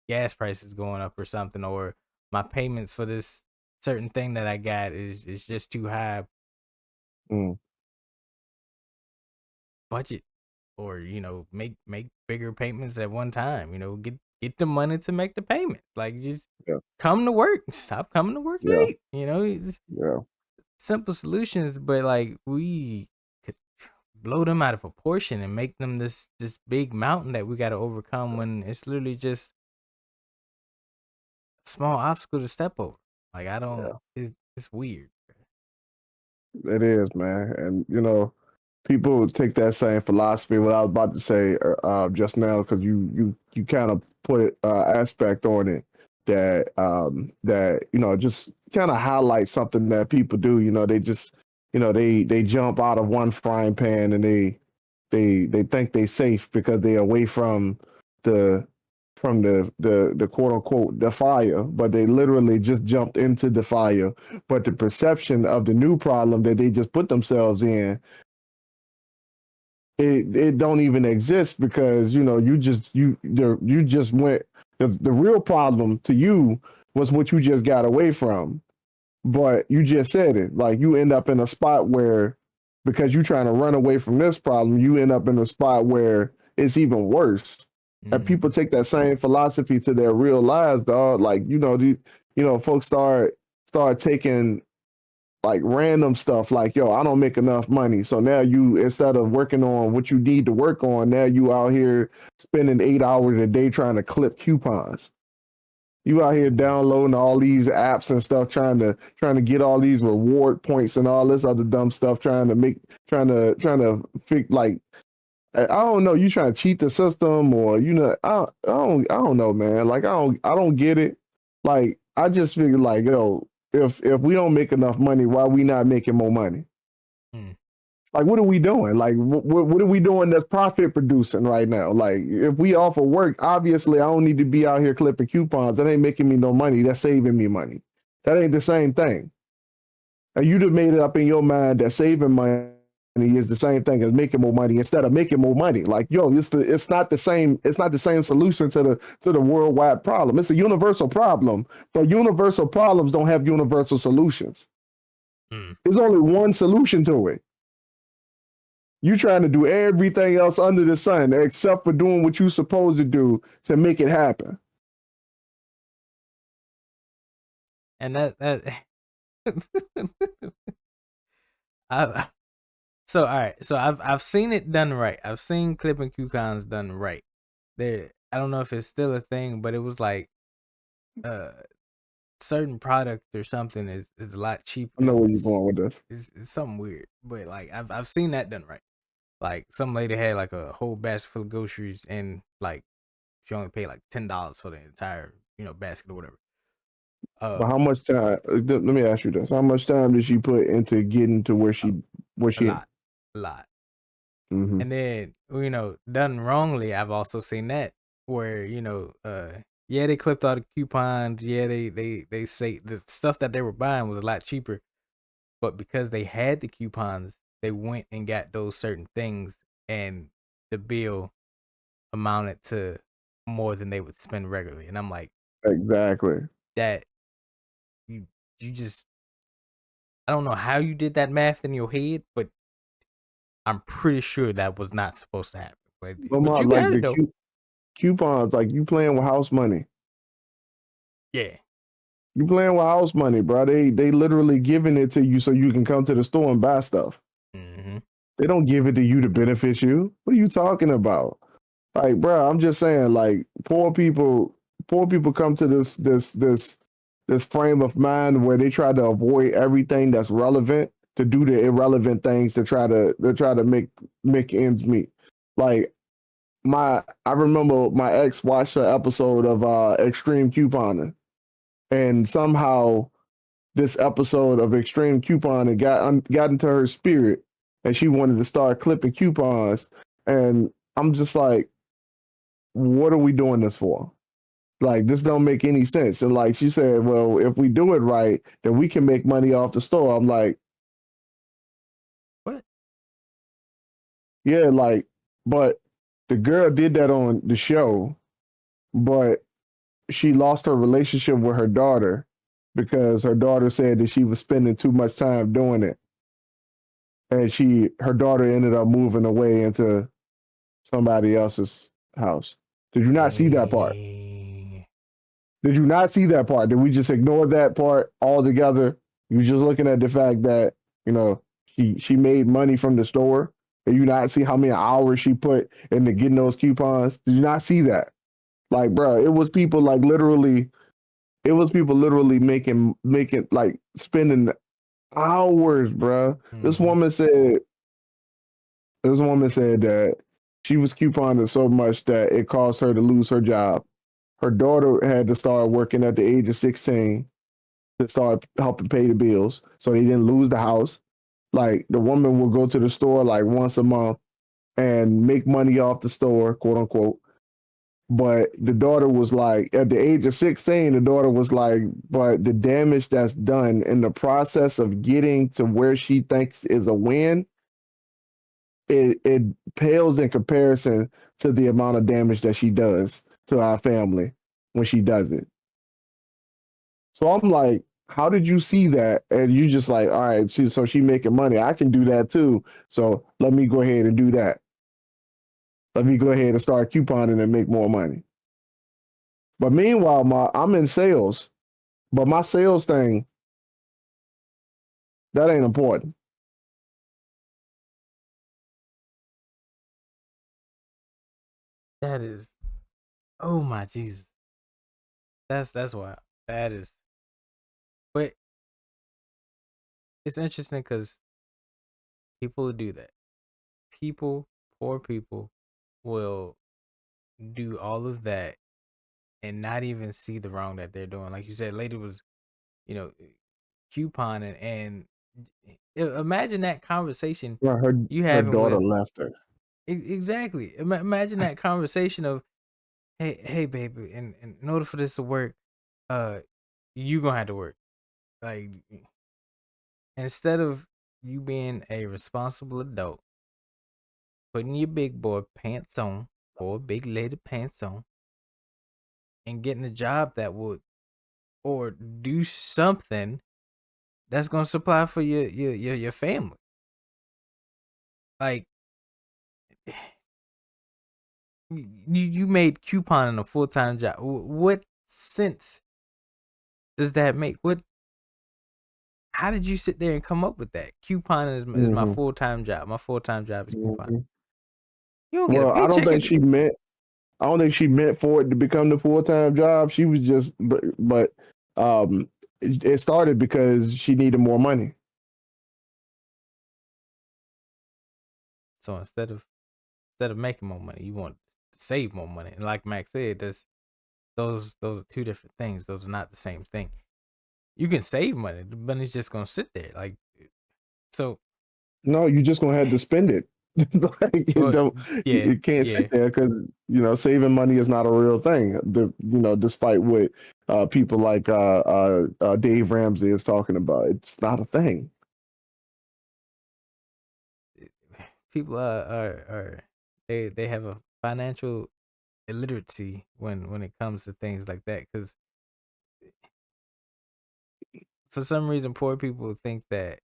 gas prices going up or something, or my payments for this certain thing that I got is just too high. Mm. budget, or make bigger payments at one time. Get the money to make the payments. Like, just Yeah. come to work. Stop coming to work Yeah. late. It's Yeah. simple solutions, but like we could blow them out of proportion and make them this big mountain that we got to overcome, when it's literally just a small obstacle to step over. Like, I don't. Yeah. It's weird. It is, man. And people take that same philosophy. What I was about to say just now, because you kind of put aspect on it that just kind of highlight something that people do. They just they jump out of one frying pan, and they think they safe because they're away the the quote unquote the fire, but they literally just jumped into the fire. But the perception of the new problem that they just put themselves in, it don't even exist, because you just went, the real problem to you was what you just got away from. But you just said it, like, you end up in a spot where, because you're trying to run away from this problem, you end up in a spot where it's even worse. And Mm. people take that same philosophy to their real lives, dog. Like, folks start taking like random stuff, like, yo, I don't make enough money. So now you, instead of working on what you need to work on, now you out here spending 8 hours a day trying to clip coupons. You out here downloading all these apps and stuff, trying to get all these reward points and all this other dumb stuff, trying to fix, like, I don't know, you trying to cheat the system, or I don't know, man. Like, I don't get it. Like, I just figure, like, yo, if we don't make enough money, why we not making more money? Mm. Like, what are we doing? Like, what are we doing that's profit producing right now? Like, if we offer work, obviously I don't need to be out here clipping coupons. That ain't making me no money. That's saving me money. That ain't the same thing. And you just made it up in your mind that saving money is the same thing as making more money, instead of making more money. Like, yo, it's not the same. It's not the same solution to the worldwide problem. It's a universal problem, but universal problems don't have universal solutions. Mm. There's only one solution to it. You trying to do everything else under the sun except for doing what you're supposed to do to make it happen. And that I so all right. So I've seen it done right. I've seen clipping coupons done right. I don't know if it's still a thing, but it was like uh certain product or something is a lot cheaper. I know where you're going with this. It's something weird, but like I've seen that done right. Like, some lady had like a whole basket full of groceries, and like she only paid like $10 for the entire basket or whatever. But Uh, how much time? Let me ask you this: how much time did she put into getting to where a, where a she? lot, a lot. Mm-hmm. And then done wrongly, I've also seen that where yeah, they clipped all the coupons. Yeah, they say the stuff that they were buying was a lot cheaper, but because they had the coupons, they went and got those certain things, and the bill amounted to more than they would spend regularly. And I'm like, Exactly. that you you just I don't know how you did that math in your head, but I'm pretty sure that was not supposed to happen. But But you like got it the though. coupons, like, you playing with house money. Yeah. You playing with house money, bro. They literally giving it to you so you can come to the store and buy stuff. Mm-hmm. They don't give it to you to benefit you. What are you talking about? Like, bro, I'm just saying, like, poor people come to this frame of mind where they try to avoid everything that's relevant to do the irrelevant things to try to make ends meet. Like, I remember my ex watched an episode of Extreme Couponing, and somehow this episode of Extreme Couponing got into her spirit, and she wanted to start clipping coupons. And I'm just like, what are we doing this for? Like, this don't make any sense. And like she said, well, if we do it right, then we can make money off the store. I'm like, What? yeah, like, but the girl did that on the show, but she lost her relationship with her daughter because her daughter said that she was spending too much time doing it. and her daughter ended up moving away into somebody else's house. Did you not see that part? Dang. Did you not see that part? Did we just ignore that part altogether? You were just looking at the fact that, she made money from the store. Did you not see how many hours she put into getting those coupons? Did you not see that? Like, bro, it was people like literally, it was people literally making like spending hours, bro. Mm-hmm. This woman said that she was couponing so much that it caused her to lose her job. Her daughter had to start working at the age of 16 to start helping pay the bills so they didn't lose the house. Like the woman will go to the store like once a month and make money off the store, quote unquote. But the daughter was like, at the age of 16, the daughter was like, but the damage that's done in the process of getting to where she thinks is a win, it pales in comparison to the amount of damage that she does to our family when she does it. So I'm like, how did you see that? And you just like, all right, so she making money. I can do that too. So let me go ahead and do that. Let me go ahead and start couponing and make more money. But meanwhile, I'm in sales, but my sales thing, that ain't important. That is, oh my Jesus. That's wild. That is, but it's interesting because people do that. People, poor people, will do all of that and not even see the wrong that they're doing. Like you said, lady was, you know, couponing, and imagine that conversation Well, you her having daughter with left her. exactly. Imagine that conversation of, hey, baby, in order for this to work, uh, you gonna have to work. Like instead of you being a responsible adult, putting your big boy pants on or big lady pants on, and getting a job that would or do something that's gonna supply for your family. Like you made couponing a full time job. What sense does that make? What? How did you sit there and come up with that? Couponing is my Mm-hmm. full time job. My full time job is couponing. Mm-hmm. You don't get a Well, paycheck. I don't think she meant for it to become the full time job. She was just, but it started because she needed more money. So instead of making more money, you want to save more money. And like Max said, those are two different things. Those are not the same thing. You can save money, the money's just gonna sit there. Like so. No, you just gonna have to spend it. Like Well, yeah, it can't sit yeah. there because saving money is not a real thing. Despite what people like Dave Ramsey is talking about, it's not a thing. People are they have a financial illiteracy when it comes to things like that, because for some reason poor people think that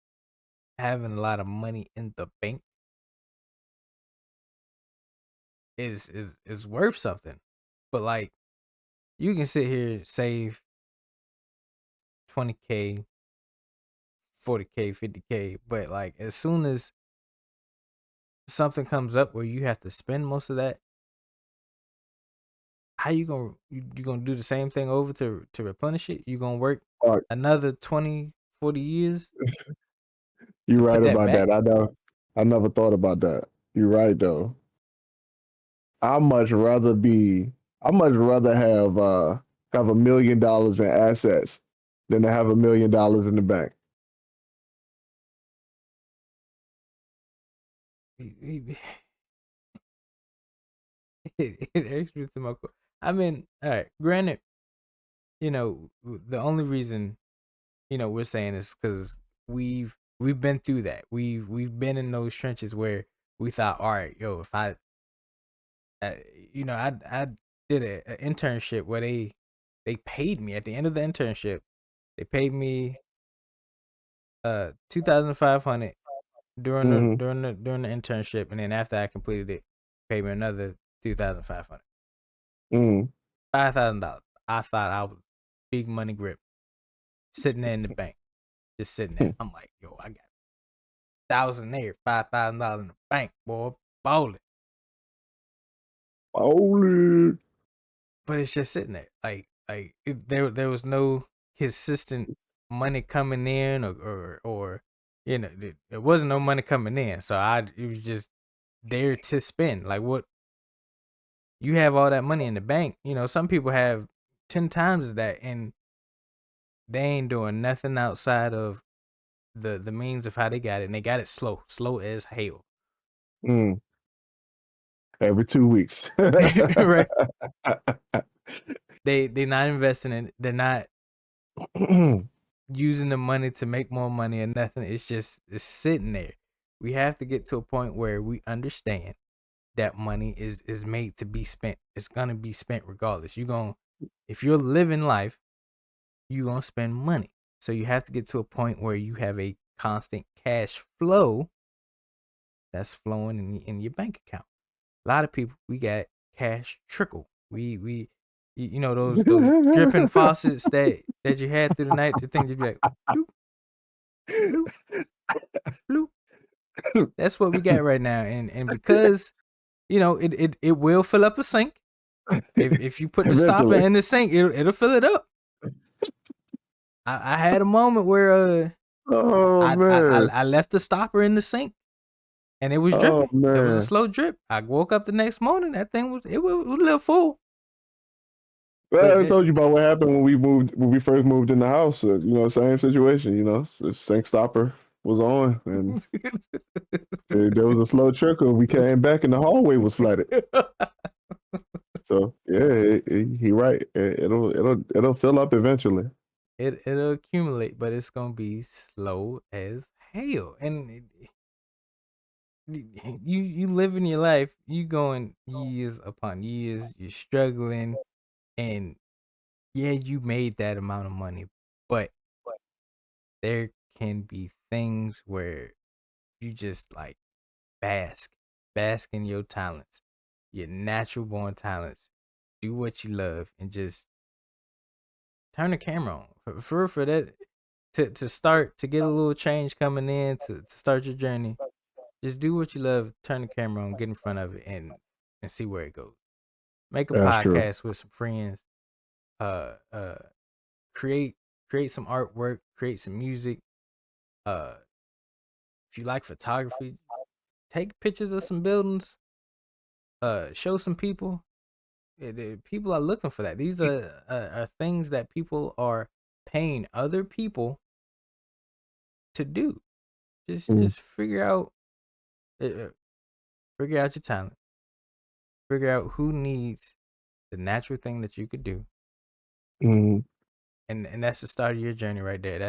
having a lot of money in the bank is worth something. But like you can sit here save 20K, 40K, 50K, but like as soon as something comes up where you have to spend most of that, how you gonna do the same thing over to replenish it? You gonna work Uh, another 20, 40 years you're to put right that about back? that. I know. I never thought about that. You're right though. I much rather be. I much rather have $1 million in assets than to have $1 million in the bank. It irks me to my core. I mean, all right, granted, the only reason, we're saying is because we've been through that. We've been in those trenches where we thought, all right, yo, if uh, I did an internship where they paid me at the end of the internship. They paid me 2,500. during the Mm-hmm. during the internship, and then after I completed it, paid me another $2,500, Mm-hmm. $5,000. I thought I was big money grip, sitting there in the bank, just sitting there. I'm like, yo, I got 1,000 there, $5,000 in the bank, boy, ballin'. Holy. But it's just sitting there, there was no consistent money coming in, or there wasn't no money coming in, so it was just there to spend. Like, what, you have all that money in the bank, some people have 10 times that, and they ain't doing nothing outside of the means of how they got it, and they got it slow as hell. Mm. Every 2 weeks. Right? They not investing in it. They're not using the money to make more money or nothing. It's sitting there. We have to get to a point where we understand that money is made to be spent. It's gonna be spent regardless. If you're living life, you're gonna spend money. So you have to get to a point where you have a constant cash flow that's flowing in your bank account. A lot of people, we got cash trickle. Those dripping faucets that you had through the night. The thing just be like bloop, bloop, bloop. That's what we got right now, and because it will fill up a sink. If you put the stopper Eventually. in the sink, it'll fill it up. I had a moment where Oh man. I left the stopper in the sink, and it was Oh dripping. It was a man. slow drip. I woke up the next morning. That thing was a little full. But Well, I told you about what happened when we first moved in the house. Same situation. The sink stopper was on, and there was a slow trickle. We came back, and the hallway was flooded. So yeah, he right. It'll fill up eventually. It'll accumulate, but it's gonna be slow as hell. And you living your life, you going years upon years, you're struggling, and yeah, you made that amount of money, but there can be things where you just like bask in your talents, your natural born talents. Do what you love, and just turn the camera on for that, to start, to get a little change coming in, to start your journey. Just do what you love, turn the camera on, get in front of it, and see where it goes. Make a That's true. podcast with some friends. Uh, uh, create some artwork, create some music. Uh, if you like photography, take pictures of some buildings. Show some people. People are looking for that. These are things that people are paying other people to do. Just Mm, just figure out your talent. Figure out who needs the natural thing that you could do, mm, and that's the start of your journey right there.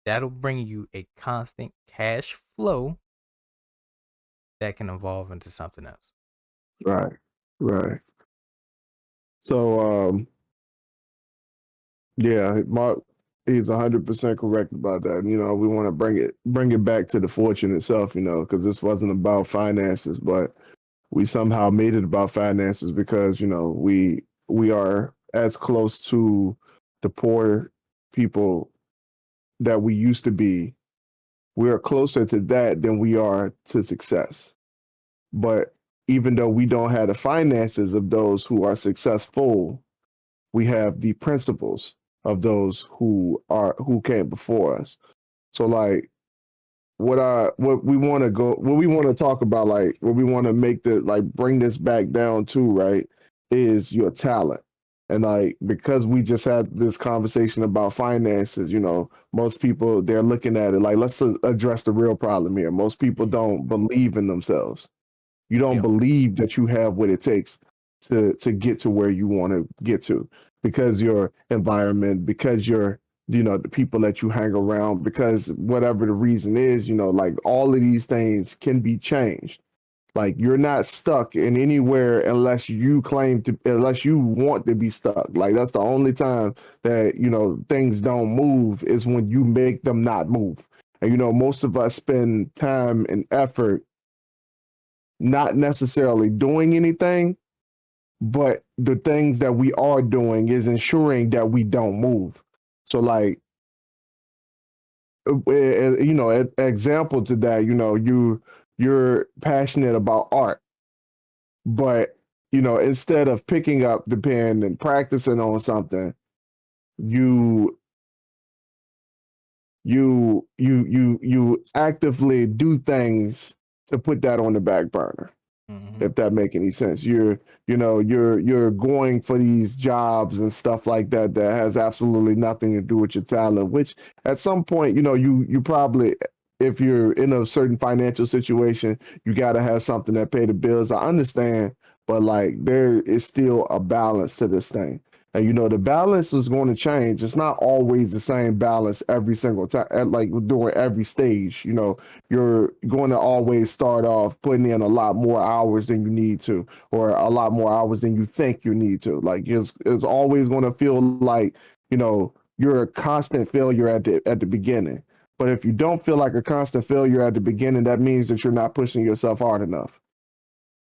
That'll bring you a constant cash flow that can evolve into something else. right, right. So yeah, Mark, he's 100% correct about that. We want to bring it back to the fortune itself. Because this wasn't about finances, but we somehow made it about finances because we are as close to the poor people that we used to be. We are closer to that than we are to success. But even though we don't have the finances of those who are successful, we have the principles of those who came before us. So like what we want to talk about, like what we want to make the like bring this back down to, right, is your talent. And like because we just had this conversation about finances, most people, they're looking at it like, let's address the real problem here. Most people don't believe in themselves. You don't Yep. believe that you have what it takes to get to where you want to get to, because your environment, because your the people that you hang around, because whatever the reason is, like all of these things can be changed. Like you're not stuck in anywhere unless you want to be stuck. Like that's the only time that things don't move, is when you make them not move. And most of us spend time and effort not necessarily doing anything, but the things that we are doing is ensuring that we don't move. So like, example to that, you're passionate about art, but instead of picking up the pen and practicing on something, you you actively do things to put that on the back burner. Mm-hmm. If that make any sense, you're going for these jobs and stuff like that that has absolutely nothing to do with your talent, which at some point, you probably, if you're in a certain financial situation, you got to have something that pay the bills. I understand, but like there is still a balance to this thing. And the balance is going to change. It's not always the same balance every single time, like during every stage. You're going to always start off putting in a lot more hours than you need to, or a lot more hours than you think you need to. Like it's always going to feel like, you're a constant failure at the beginning. But if you don't feel like a constant failure at the beginning, that means that you're not pushing yourself hard enough.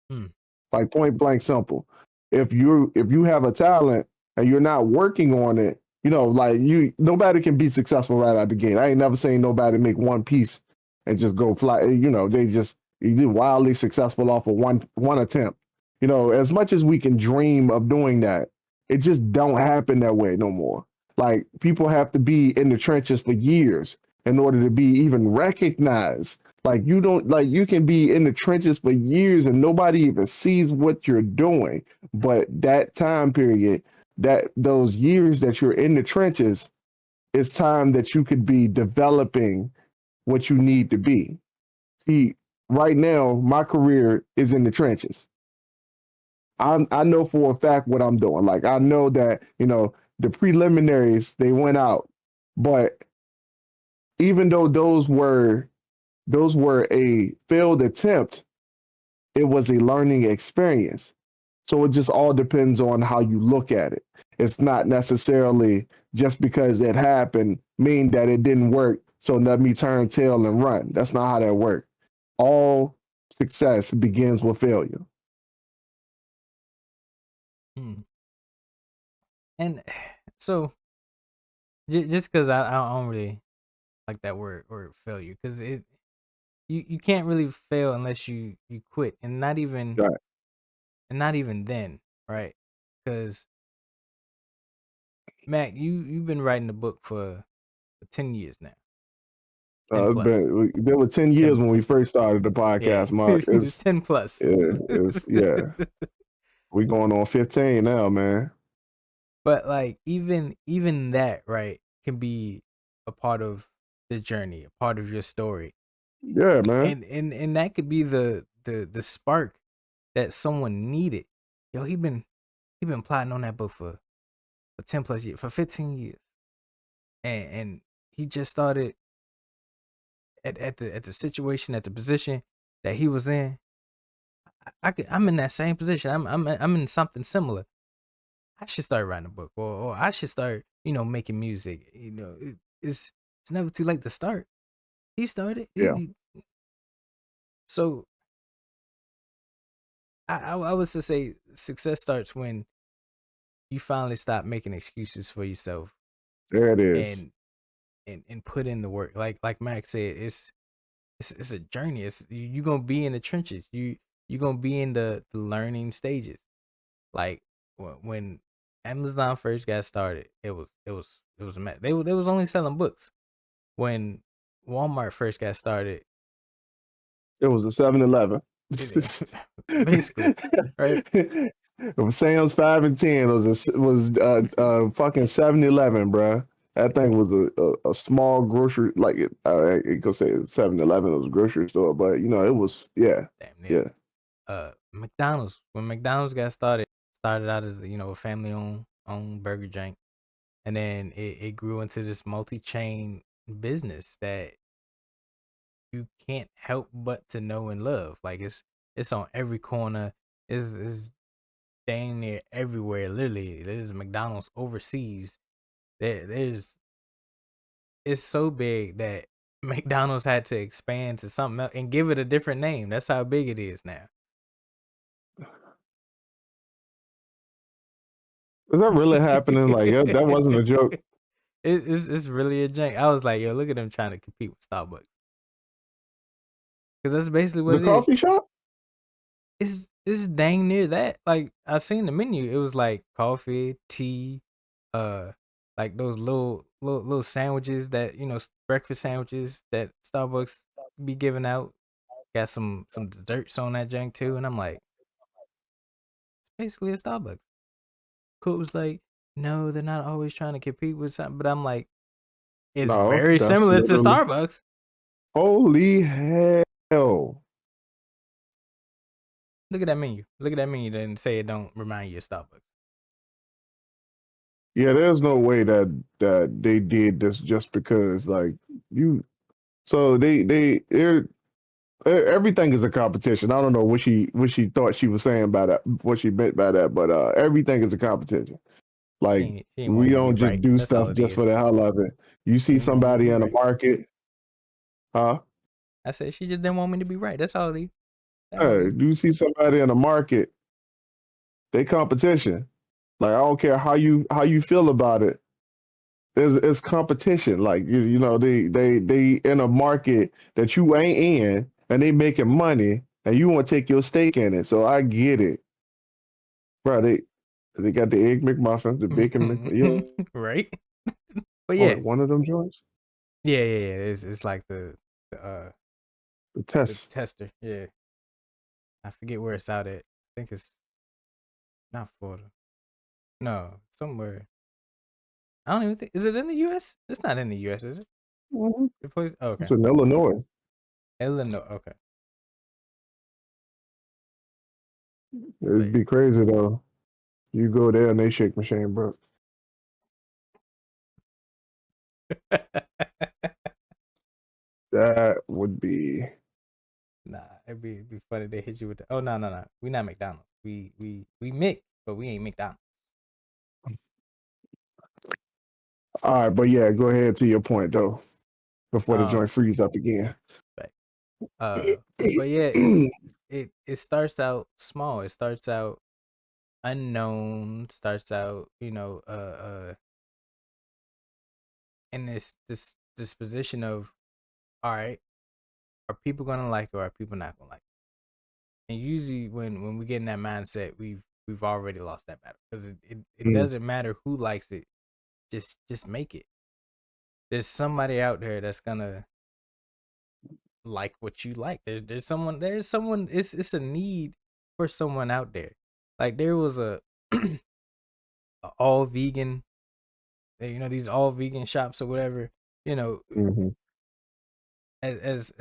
Hmm. Like point blank simple. If you have a talent and you're not working on it, like nobody can be successful right out the gate. I ain't never seen nobody make one piece and just go fly. They just wildly successful off of one attempt. As much as we can dream of doing that, it just don't happen that way no more. Like people have to be in the trenches for years in order to be even recognized. Like you can be in the trenches for years and nobody even sees what you're doing. But that time period, that those years that you're in the trenches, it's time that you could be developing what you need to be. See, right now, my career is in the trenches. I know for a fact what I'm doing. Like I know that, the preliminaries, they went out. But even though those were a failed attempt, it was a learning experience. So it just all depends on how you look at it. It's not necessarily just because it happened mean that it didn't work. So let me turn tail and run. That's not how that works. All success begins with failure. Hmm. And so just because I don't really like that word failure, because you can't really fail unless you quit, and Right. not even then, right? Because Mac, you've been writing the book for 10 years now, 10 plus, There were 10 years 10, when we first started the yeah, podcast, Mark. It's 10 plus. yeah. We going on 15 now, man. But like even that, right, can be a part of the journey, a part of your story. Yeah, man. And that could be the spark that someone needed. Yo, he been plotting on that book for 10 plus years, for 15 years. And he just started at the situation, at the position that he was in. I'm in that same position. I'm in something similar. I should start writing a book, or I should start, making music. It's never too late to start. He started. Yeah. So I was to say success starts when you finally stop making excuses for yourself, There it is. and and put in the work. Like Max said, it's a journey. It's you gonna be in the trenches. You gonna be in the learning stages. Like when Amazon first got started, it was a mess. They was only selling books. When Walmart first got started, It was a 7-Eleven. it, basically, right? It was Sam's 5 and 10. It was fucking 7-Eleven, bro. That thing was a small grocery, like you could say 7-Eleven. It was a grocery store, but it was, yeah, Damn near. yeah. McDonald's, when McDonald's got started out as a family owned burger joint, and then it grew into this multi chain business that you can't help but to know and love. Like it's on every corner. It's dang near everywhere. Literally, there's McDonald's overseas. There's it's so big that McDonald's had to expand to something else and give it a different name. That's how big it is now. Is that really happening? Like that wasn't a joke. It's really a jank. I was like, yo, look at them trying to compete with Starbucks. Because that's basically what The it is. coffee shop? It's dang near that. Like I seen the menu. It was like coffee, tea, uh like those little sandwiches that, breakfast sandwiches that Starbucks be giving out. Got some desserts on that jank too. And I'm like, it's basically a Starbucks. Cook was like, no, they're not always trying to compete with something. But I'm like, it's No, very that's similar to literally Starbucks. holy hell. Look at that menu. Look at that menu and say it don't remind you of Starbucks. Yeah, there's no way that they did this just because like you so they're everything is a competition. I don't know what she thought she was saying by that, what she meant by that, but everything is a competition. Like She ain't want we me to be don't just right. do That's all stuff it just is. for the hell of it. You She see ain't want me to somebody be in the right. market, huh? I said she just didn't want me to be right. That's all it is. That's all it is. You see somebody in the market, they competition. Like I don't care how you feel about it. It's competition. Like they in a market that you ain't in, and they making money, and you want to take your stake in it. So I get it, bro. They got the egg McMuffin, the bacon McMuffin. Yeah, Right? But oh, yeah. one of them joints. Yeah. It's like the The the test. tester. Yeah. I forget where it's out at. I think it's not Florida. No, somewhere. I don't even think, is it in the US? It's not in the US, is it? Mhm. The place, oh, It's okay. in Illinois. Illinois, okay. It'd be crazy though. You go there and they shake machine, bro. That would be. Nah, it'd be funny they hit you with the, oh no. We not McDonald's. We Mick, but we ain't McDonald's. All right, but yeah, go ahead to your point though. Before the Um joint freeze up again. but but yeah, it starts out small. It starts out unknown, starts out, in this position of, all right, are people gonna like it or are people not gonna like it? And usually when we get in that mindset, we've already lost that battle because it Mm, doesn't matter who likes it. Just make it. There's somebody out there that's gonna like what you like. There's someone. It's a need for someone out there. Like there was a all vegan, these all vegan shops or whatever. You know, mm-hmm. as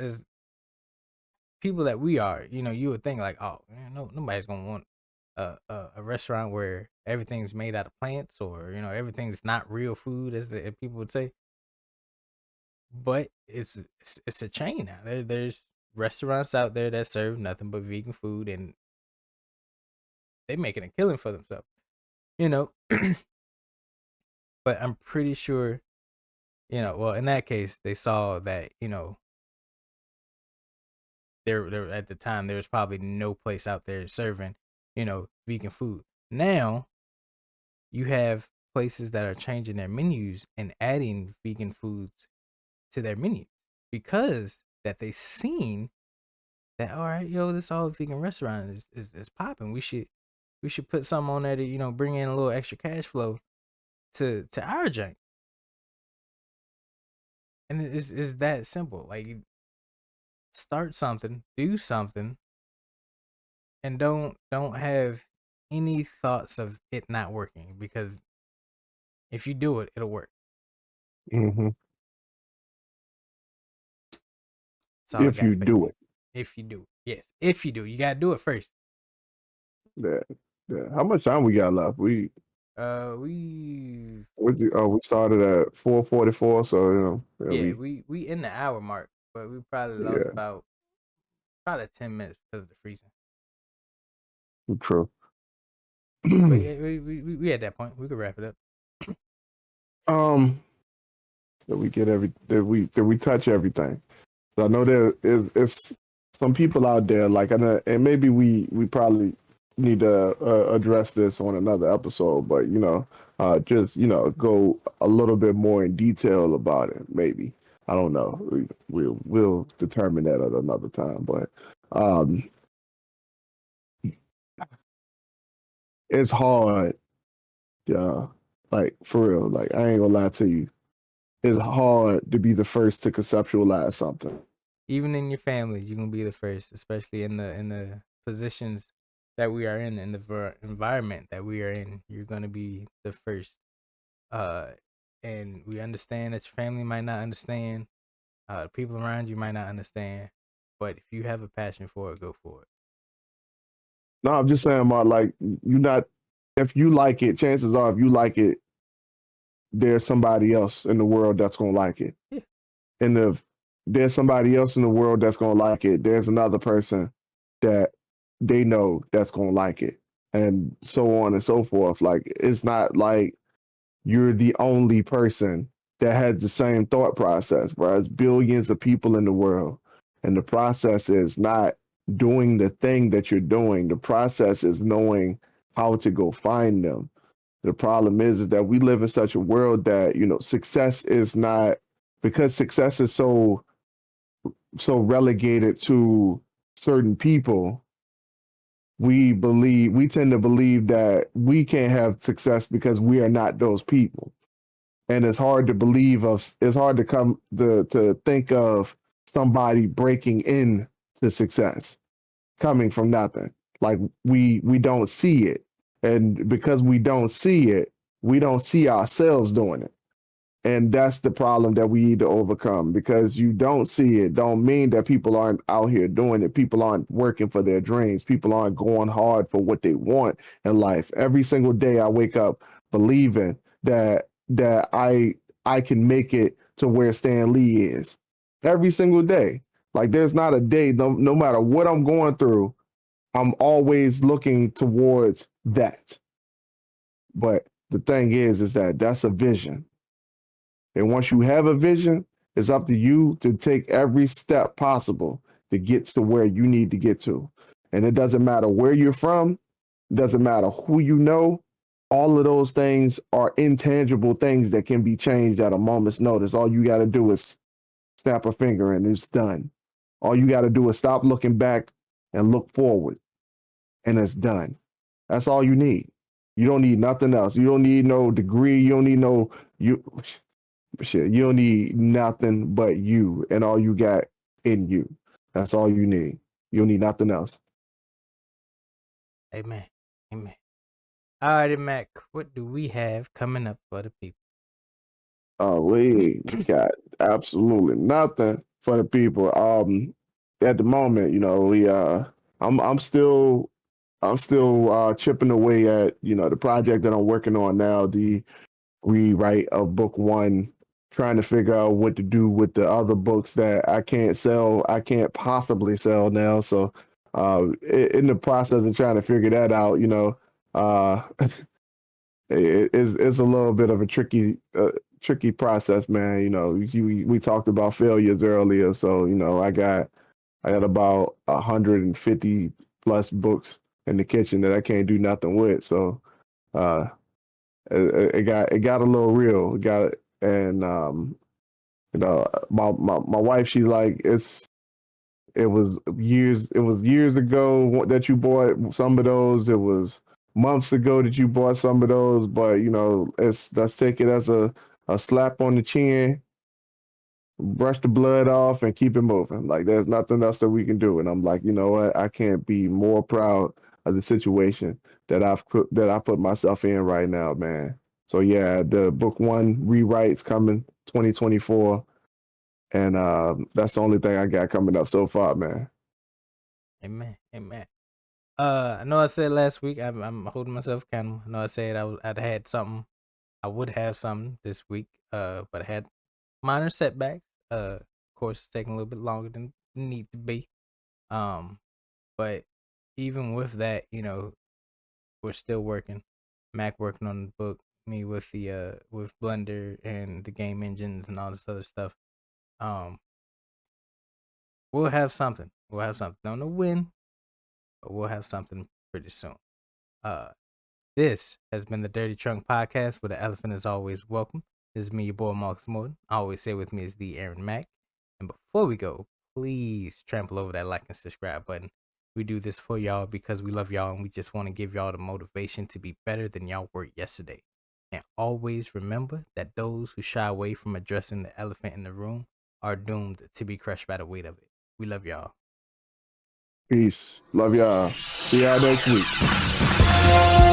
people that we are, you would think like, oh, man, no, nobody's gonna want a restaurant where everything's made out of plants or everything's not real food, as people would say. But it's a chain now. There's restaurants out there that serve nothing but vegan food, and they making a killing for themselves. You know, but I'm pretty sure, well, in that case, they saw that, there at the time there was probably no place out there serving, vegan food. Now you have places that are changing their menus and adding vegan foods to their menu because that they seen that, all right, yo, this all vegan restaurant is popping. We should put something on there to, bring in a little extra cash flow to our jank. And it's that simple. Like start something, do something, and don't have any thoughts of it not working, because if you do it, it'll work. Mm-hmm. That's all I If got you for you. do it. If you do it. Yes. If you do, you gotta do it first. Yeah. Yeah. How much time we got left? We We started at 4:44, so yeah, yeah, we in the hour mark, but we probably lost yeah, about probably 10 minutes because of the freezing. true. But yeah, we at that point. We could wrap it up. um that we get that we touch everything. So I know there is some people out there like, and maybe we probably need to address this on another episode, but just go a little bit more in detail about it. Maybe I don't know. We'll determine that at another time, but um, it's hard. Yeah, like for real. Like I ain't gonna lie to you. It's hard to be the first to conceptualize something. Even in your family, you're gonna be the first, especially in the positions that we are in the environment that we are in. You're gonna be the first. Uh, and we understand that your family might not understand. The people around you might not understand, but if you have a passion for it, go for it. No, I'm just saying about like you not if you like it, chances are if you like it, there's somebody else in the world that's gonna like it. Yeah. And if there's somebody else in the world that's gonna like it, there's another person that they know that's gonna like it. And so on and so forth. Like it's not like you're the only person that has the same thought process, bro. There's billions of people in the world. And the process is not doing the thing that you're doing. The process is knowing how to go find them. The problem is that we live in such a world that, success is not because success is so relegated to certain people. We tend to believe that we can't have success because we are not those people. And it's hard to believe it's hard to come to think of somebody breaking in to success coming from nothing. Like we don't see it. And because we don't see it, we don't see ourselves doing it. And that's the problem that we need to overcome. Because you don't see it don't mean that people aren't out here doing it. People aren't working for their dreams. People aren't going hard for what they want in life. Every single day I wake up believing that I can make it to where Stan Lee is. Every single day. Like there's not a day, no matter what I'm going through, I'm always looking towards that. But the thing is that that's a vision. And once you have a vision, it's up to you to take every step possible to get to where you need to get to. And it doesn't matter where you're from, it doesn't matter who you know. All of those things are intangible things that can be changed at a moment's notice. All you got to do is snap a finger and it's done. All you got to do is stop looking back and look forward, and it's done. That's all you need. You don't need nothing else. You don't need no degree. You don't need no you shit. You don't need nothing but you and all you got in you. That's all you need. You don't need nothing else. Amen. Amen. All righty, Mac. What do we have coming up for the people? Oh, we got absolutely nothing for the people. At the moment, we I'm still chipping away at the project that I'm working on now, the rewrite of book one, trying to figure out what to do with the other books that I can't possibly sell now. So in the process of trying to figure that out, uh it's a little bit of a tricky process, man. We talked about failures earlier, so I got about 150 plus books in the kitchen that I can't do nothing with. So uh, it got a little real. It got and my wife, she like it was years ago that you bought some of those. It was months ago that you bought some of those, but let's take it as a slap on the chin, brush the blood off, and keep it moving. Like there's nothing else that we can do. And I'm like, you know what? I can't be more proud of the situation that I put myself in right now, man. So yeah, the book one rewrites coming 2024, and that's the only thing I got coming up so far, man. Amen. Amen. I know I said last week I'm holding myself accountable. I know I said I'd had something. I would have something this week. But I had minor setbacks. Of course, it's taking a little bit longer than it need to be. Um, but even with that, we're still working. Mac working on the book. me with the with Blender and the game engines and all this other stuff. Um, we'll have something. We'll have something. Don't know when, but we'll have something pretty soon. Uh, this has been the Dirty Trunk Podcast, where the elephant is always welcome. This is me, your boy Marcus Morton. I always say with me is the Aaron Mack. And before we go, please trample over that like and subscribe button. We do this for y'all because we love y'all and we just want to give y'all the motivation to be better than y'all were yesterday. And always remember that those who shy away from addressing the elephant in the room are doomed to be crushed by the weight of it. We love y'all. Peace. Love y'all. See y'all next week.